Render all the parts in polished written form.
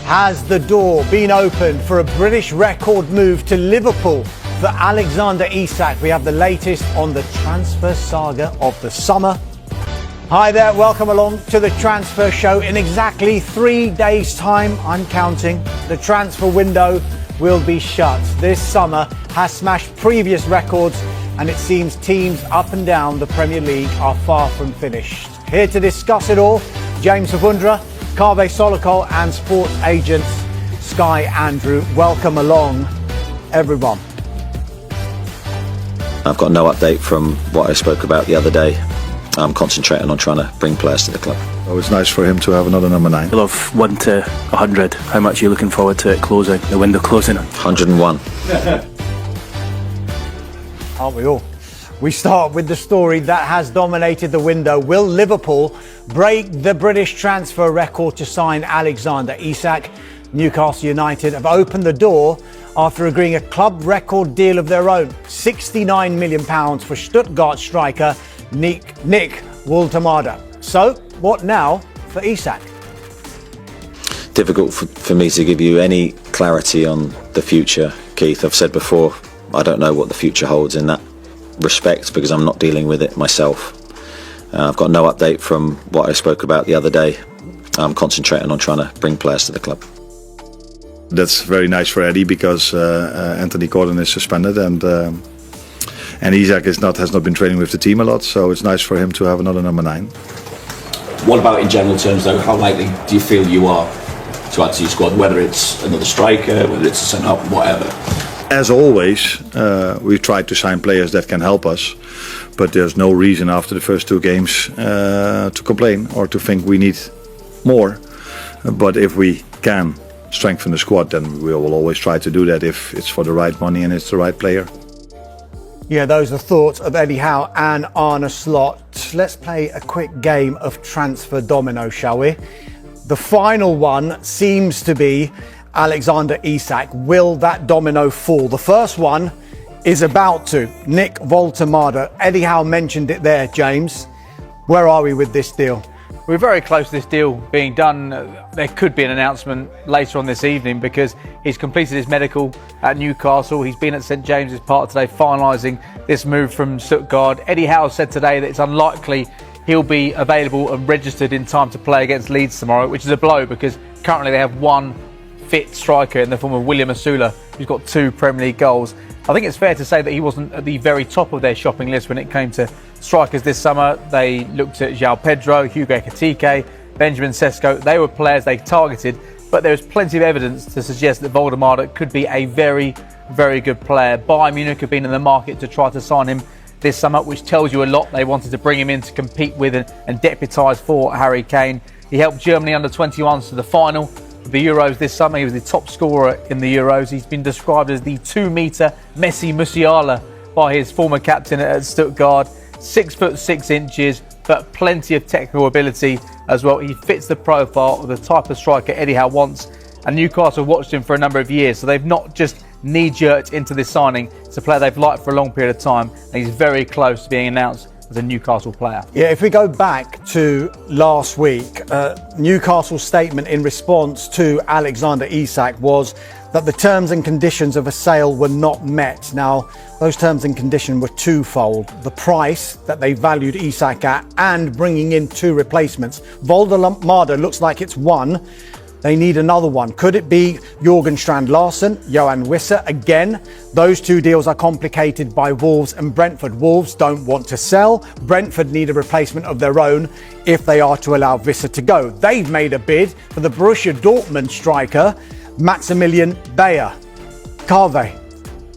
has the door been opened for a British record move to Liverpool for Alexander Isak. We have the latest on the transfer saga of the summer. Hi there, welcome along to the transfer show. In exactly 3 days' time, I'm counting, the transfer window will be shut. This summer has smashed previous records, and it seems teams up and down the Premier League are far from finished. Here to discuss it all, James Savundra, Kaveh Solokol and sports agent Sky Andrew. Welcome along, everyone. I've got no update from what I spoke about the other day. I'm concentrating on trying to bring players to the club. Oh, it's nice for him to have another number 9. Of 1 to 100, how much are you looking forward to it closing, the window closing? 101. Aren't we all? We start with the story that has dominated the window. Will Liverpool break the British transfer record to sign Alexander Isak? Newcastle United have opened the door after agreeing a club record deal of their own. £69 million for Stuttgart striker Nick Woltemade. So, what now for Isak? Difficult for me to give you any clarity on the future, Keith. I've said before, I don't know what the future holds in that respect because I'm not dealing with it myself. I've got no update from what I spoke about the other day. I'm concentrating on trying to bring players to the club. That's very nice for Eddie because Anthony Gordon is suspended and Isak has not been training with the team a lot, so it's nice for him to have another number 9. What about in general terms though, how likely do you feel you are to add to your squad, whether it's another striker, whether it's a centre-half, whatever? As always, we try to sign players that can help us, but there's no reason after the first 2 games to complain or to think we need more. But if we can strengthen the squad, then we will always try to do that if it's for the right money and it's the right player. Yeah, those are thoughts of Eddie Howe and Arne Slot. Let's play a quick game of transfer domino, shall we? The final one seems to be Alexander Isak. Will that domino fall? The first one is about to. Nick Woltemade. Eddie Howe mentioned it there, James. Where are we with this deal? We're very close to this deal being done. There could be an announcement later on this evening because he's completed his medical at Newcastle. He's been at St James's Park today finalising this move from Stuttgart. Eddie Howe said today that it's unlikely he'll be available and registered in time to play against Leeds tomorrow, which is a blow because currently they have one fit striker in the form of William Asula, who's got 2 Premier League goals. I think it's fair to say that he wasn't at the very top of their shopping list when it came to strikers this summer. They looked at João Pedro, Hugo Ekitike, Benjamin Sesko. They were players they targeted, but there's plenty of evidence to suggest that Woltemade could be a very, very good player. Bayern Munich have been in the market to try to sign him this summer, which tells you a lot. They wanted to bring him in to compete with and deputise for Harry Kane. He helped Germany under-21s to the final of the Euros this summer. He was the top scorer in the Euros. He's been described as the 2-metre Messi Musiala by his former captain at Stuttgart. 6'6", but plenty of technical ability as well. He fits the profile of the type of striker Eddie Howe wants, and Newcastle watched him for a number of years, so they've not just knee-jerked into this signing. It's a player they've liked for a long period of time, and he's very close to being announced as a Newcastle player. Yeah, if we go back to last week, Newcastle's statement in response to Alexander Isak was that the terms and conditions of a sale were not met. Now, those terms and conditions were twofold. The price that they valued Isak at and bringing in 2 replacements. Woltemade looks like it's one. They need another one. Could it be Jurgen Strand-Larsen, Johan Wissa? Again, those 2 deals are complicated by Wolves and Brentford. Wolves don't want to sell. Brentford need a replacement of their own if they are to allow Wissa to go. They've made a bid for the Borussia Dortmund striker, Maximilian Bayer. Kaveh,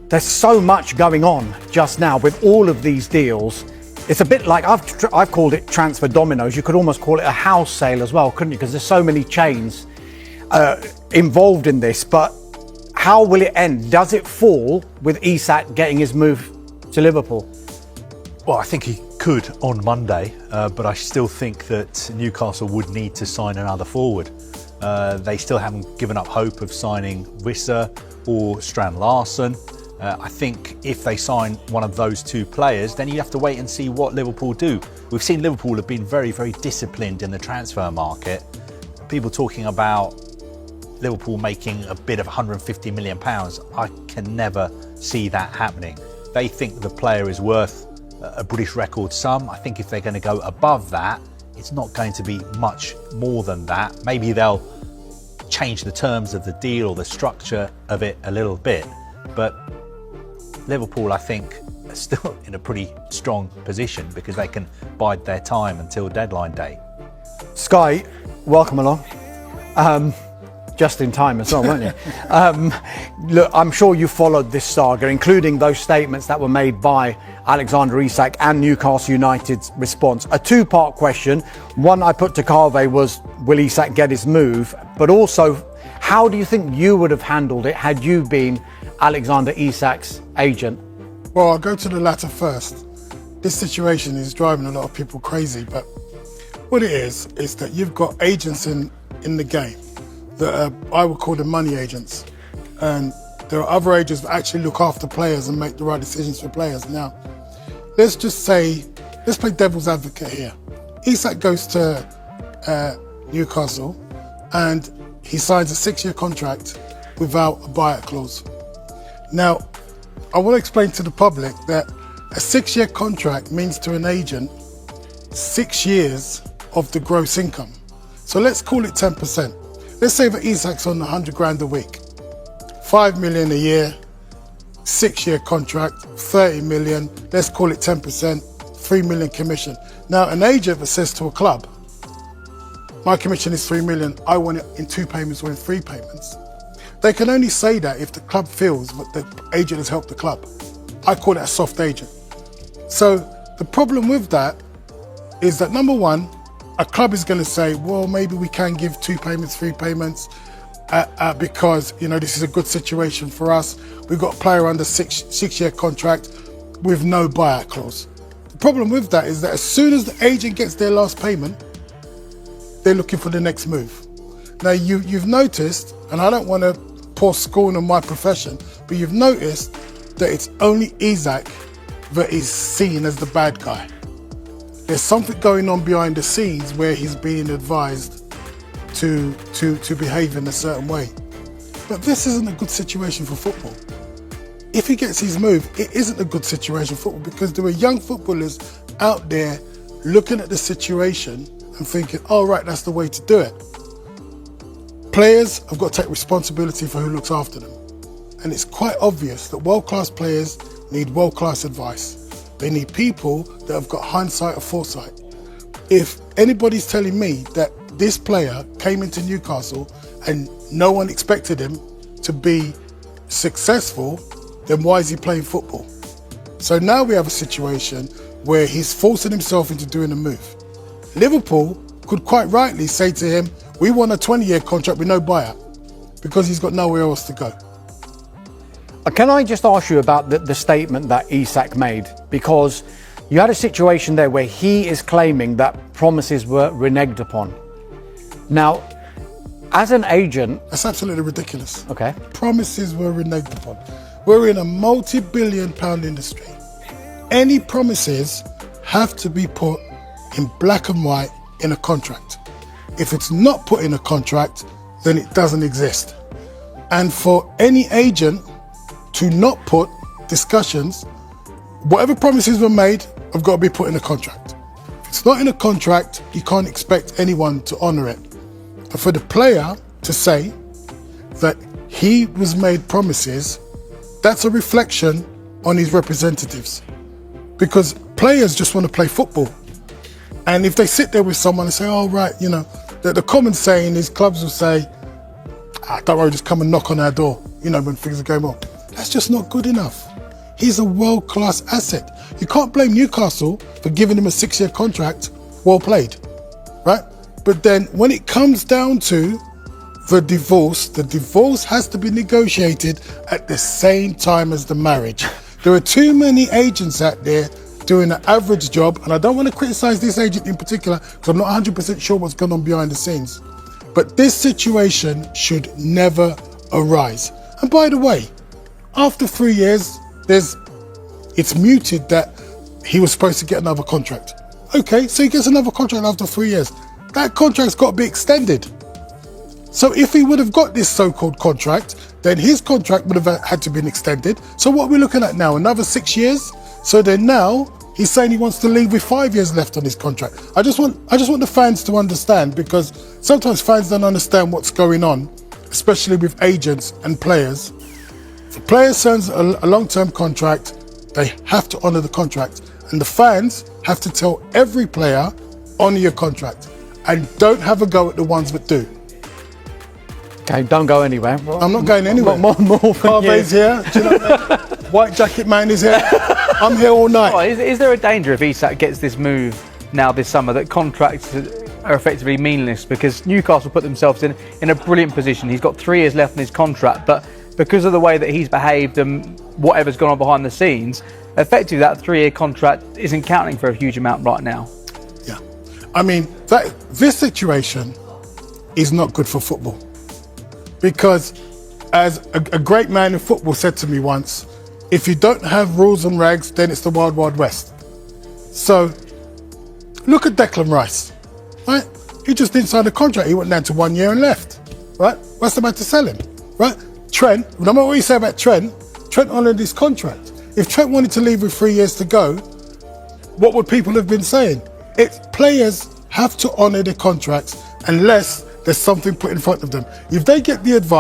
there's so much going on just now with all of these deals. It's a bit like, I've called it transfer dominoes. You could almost call it a house sale as well, couldn't you? Because there's so many chains involved in this. But how will it end? Does it fall with Isak getting his move to Liverpool? Well, I think he could on Monday, but I still think that Newcastle would need to sign another forward. They still haven't given up hope of signing Wissa or Strand-Larsen. I think if they sign one of those 2 players, then you have to wait and see what Liverpool do. We've seen Liverpool have been very, very disciplined in the transfer market. People talking about Liverpool making a bid of £150 million. I can never see that happening. They think the player is worth a British record sum. I think if they're going to go above that, it's not going to be much more than that. Maybe they'll change the terms of the deal or the structure of it a little bit. But Liverpool, I think, are still in a pretty strong position because they can bide their time until deadline day. Sky, welcome along. Just in time as well, weren't you? Look, I'm sure you followed this saga, including those statements that were made by Alexander Isak and Newcastle United's response. A two-part question. One I put to Carve was, will Isak get his move? But also, how do you think you would have handled it had you been Alexander Isak's agent? Well, I'll go to the latter first. This situation is driving a lot of people crazy, but what it is that you've got agents in the game that are, I would call them money agents. And there are other agents that actually look after players and make the right decisions for players. Now, let's just say, let's play devil's advocate here. Isak goes to Newcastle and he signs a 6-year contract without a buyout clause. Now, I want to explain to the public that a 6-year contract means to an agent 6 years of the gross income. So let's call it 10%. Let's say that Isak's on 100 grand a week, 5 million a year, 6-year contract, 30 million, let's call it 10%, 3 million commission. Now, an agent that says to a club, my commission is 3 million, I want it in 2 payments or in 3 payments. They can only say that if the club feels that the agent has helped the club. I call it a soft agent. So the problem with that is that, number one, a club is going to say, well, maybe we can give 2 payments, 3 payments, because, you know, this is a good situation for us. We've got a player under 6-year contract with no buyout clause. The problem with that is that as soon as the agent gets their last payment, they're looking for the next move. Now, you've noticed, and I don't want to pour scorn on my profession, but you've noticed that it's only Isak that is seen as the bad guy. There's something going on behind the scenes where he's being advised to behave in a certain way. But this isn't a good situation for football. If he gets his move, it isn't a good situation for football because there are young footballers out there looking at the situation and thinking, oh, right, that's the way to do it. Players have got to take responsibility for who looks after them. And it's quite obvious that world-class players need world-class advice. They need people that have got hindsight or foresight. If anybody's telling me that this player came into Newcastle and no one expected him to be successful, then why is he playing football? So now we have a situation where he's forcing himself into doing a move. Liverpool could quite rightly say to him, we want a 20-year contract with no buyout, because he's got nowhere else to go. Can I just ask you about the statement that Isak made? Because you had a situation there where he is claiming that promises were reneged upon. Now, as an agent... That's absolutely ridiculous. Okay. Promises were reneged upon. We're in a multi-billion-pound industry. Any promises have to be put in black and white in a contract. If it's not put in a contract, then it doesn't exist. And for any agent to not put discussions, whatever promises were made have got to be put in a contract. If it's not in a contract, you can't expect anyone to honour it. And for the player to say that he was made promises, that's a reflection on his representatives. Because players just want to play football. And if they sit there with someone and say, oh, right, you know, the common saying is clubs will say, don't worry, just come and knock on our door, you know, when things are going on. That's just not good enough. He's a world-class asset. You can't blame Newcastle for giving him a 6-year contract, well played, right? But then when it comes down to the divorce has to be negotiated at the same time as the marriage. There are too many agents out there doing an average job, and I don't want to criticise this agent in particular because I'm not 100% sure what's going on behind the scenes. But this situation should never arise. And by the way, after 3 years, it's muted that he was supposed to get another contract. Okay, so he gets another contract after 3 years. That contract's got to be extended. So if he would have got this so-called contract, then his contract would have had to been extended. So what are we looking at now? Another 6 years? So then now he's saying he wants to leave with 5 years left on his contract. I just want the fans to understand, because sometimes fans don't understand what's going on, especially with agents and players. If a player signs a long-term contract, they have to honour the contract. And the fans have to tell every player, honour your contract. And don't have a go at the ones that do. Okay, don't go anywhere. I'm not going anywhere. More Carve's here. Do you know what I mean? White Jacket Man is here. I'm here all night. Oh, is there a danger if Isak gets this move now this summer that contracts are effectively meaningless? Because Newcastle put themselves in a brilliant position. He's got 3 years left on his contract, but because of the way that he's behaved and whatever's gone on behind the scenes, effectively that 3-year contract isn't counting for a huge amount right now. Yeah. I mean, this situation is not good for football. Because as a great man in football said to me once, if you don't have rules and regs, then it's the wild, wild west. So look at Declan Rice, right? He just didn't sign a contract. He went down to 1 year and left, right? What's the matter to sell him, right? Trent, no matter what you say about Trent honoured his contract. If Trent wanted to leave with 3 years to go, what would people have been saying? Players have to honour their contracts unless there's something put in front of them. If they get the advice